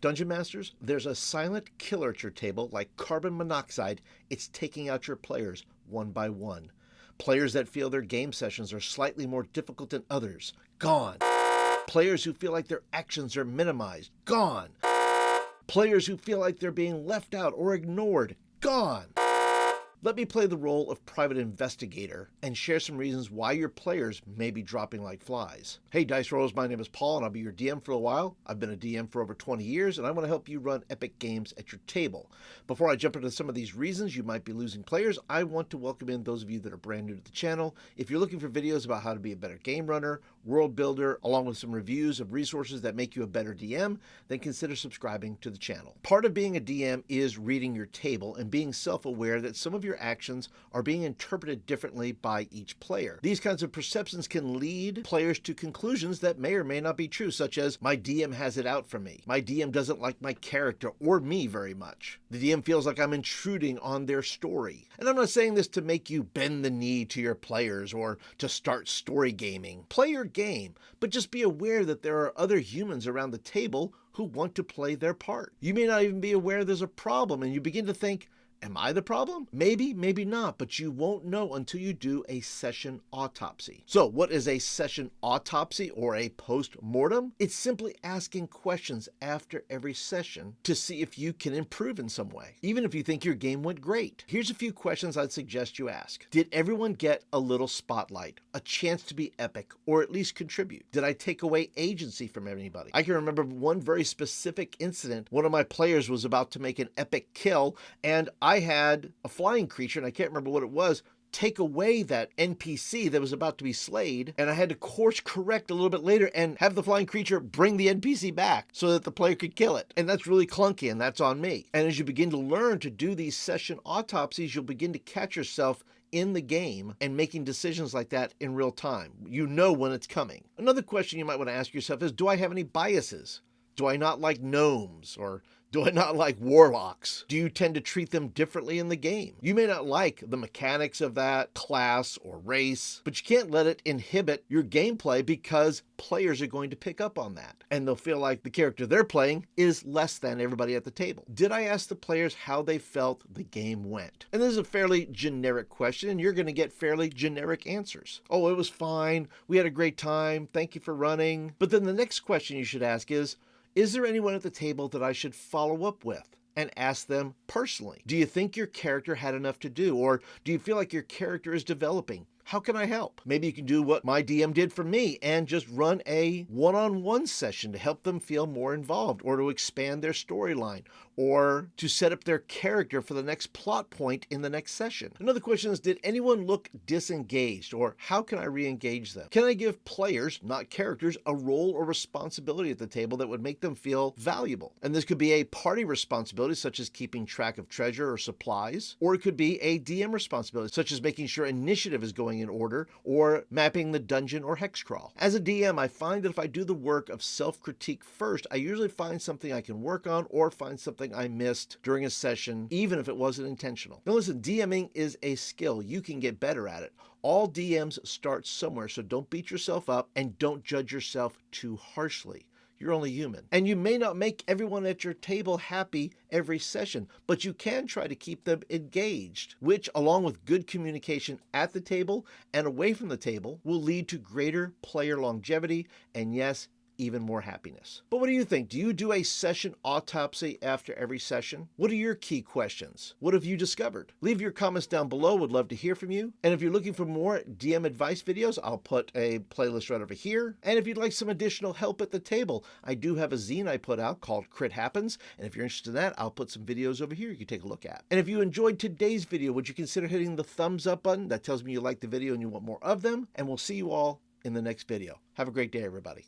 Dungeon Masters, there's a silent killer at your table like carbon monoxide. It's taking out your players one by one. Players that feel their game sessions are slightly more difficult than others, gone. Players who feel like their actions are minimized, gone. Players who feel like they're being left out or ignored, gone. Let me play the role of private investigator and share some reasons why your players may be dropping like flies. Hey Dice Rollers, my name is Paul and I'll be your DM for a while. I've been a DM for over 20 years and I want to help you run epic games at your table. Before I jump into some of these reasons you might be losing players, I want to welcome in those of you that are brand new to the channel. If you're looking for videos about how to be a better game runner, world builder, along with some reviews of resources that make you a better DM, then consider subscribing to the channel. Part of being a DM is reading your table and being self-aware that some of your actions are being interpreted differently by each player. These kinds of perceptions can lead players to conclusions that may or may not be true, such as, my DM has it out for me. My DM doesn't like my character or me very much. The DM feels like I'm intruding on their story. And I'm not saying this to make you bend the knee to your players or to start story gaming. Play your game, but just be aware that there are other humans around the table who want to play their part. You may not even be aware there's a problem and you begin to think, am I the problem? Maybe, maybe not, but you won't know until you do a session autopsy. So what is a session autopsy or a post-mortem? It's simply asking questions after every session to see if you can improve in some way, even if you think your game went great. Here's a few questions I'd suggest you ask. Did everyone get a little spotlight, a chance to be epic, or at least contribute? Did I take away agency from anybody? I can remember one very specific incident. One of my players was about to make an epic kill, and I had a flying creature, and I can't remember what it was, take away that NPC that was about to be slayed, and I had to course correct a little bit later and have the flying creature bring the NPC back so that the player could kill it. And that's really clunky, and that's on me. And as you begin to learn to do these session autopsies, you'll begin to catch yourself in the game and making decisions like that in real time. You know when it's coming. Another question you might want to ask yourself is, do I have any biases? Do I not like gnomes? Or do I not like warlocks? Do you tend to treat them differently in the game? You may not like the mechanics of that class or race, but you can't let it inhibit your gameplay because players are going to pick up on that. And they'll feel like the character they're playing is less than everybody at the table. Did I ask the players how they felt the game went? And this is a fairly generic question, and you're going to get fairly generic answers. Oh, it was fine. We had a great time. Thank you for running. But then the next question you should ask is there anyone at the table that I should follow up with and ask them personally? Do you think your character had enough to do, or do you feel like your character is developing? How can I help? Maybe you can do what my DM did for me and just run a one-on-one session to help them feel more involved, or to expand their storyline, or to set up their character for the next plot point in the next session. Another question is, did anyone look disengaged, or how can I re-engage them? Can I give players, not characters, a role or responsibility at the table that would make them feel valuable? And this could be a party responsibility, such as keeping track of treasure or supplies, or it could be a DM responsibility, such as making sure initiative is going in order, or mapping the dungeon or hex crawl. As a DM, I find that if I do the work of self-critique first, I usually find something I can work on or find something I missed during a session, even if it wasn't intentional. Now listen, DMing is a skill. You can get better at it. All DMs start somewhere, so don't beat yourself up and don't judge yourself too harshly. You're only human. And you may not make everyone at your table happy every session, but you can try to keep them engaged, which, along with good communication at the table and away from the table, will lead to greater player longevity and, yes, even more happiness. But what do you think? Do you do a session autopsy after every session? What are your key questions? What have you discovered? Leave your comments down below. Would love to hear from you. And if you're looking for more DM advice videos, I'll put a playlist right over here. And if you'd like some additional help at the table, I do have a zine I put out called Crit Happens. And if you're interested in that, I'll put some videos over here you can take a look at. And if you enjoyed today's video, would you consider hitting the thumbs up button? That tells me you like the video and you want more of them. And we'll see you all in the next video. Have a great day, everybody.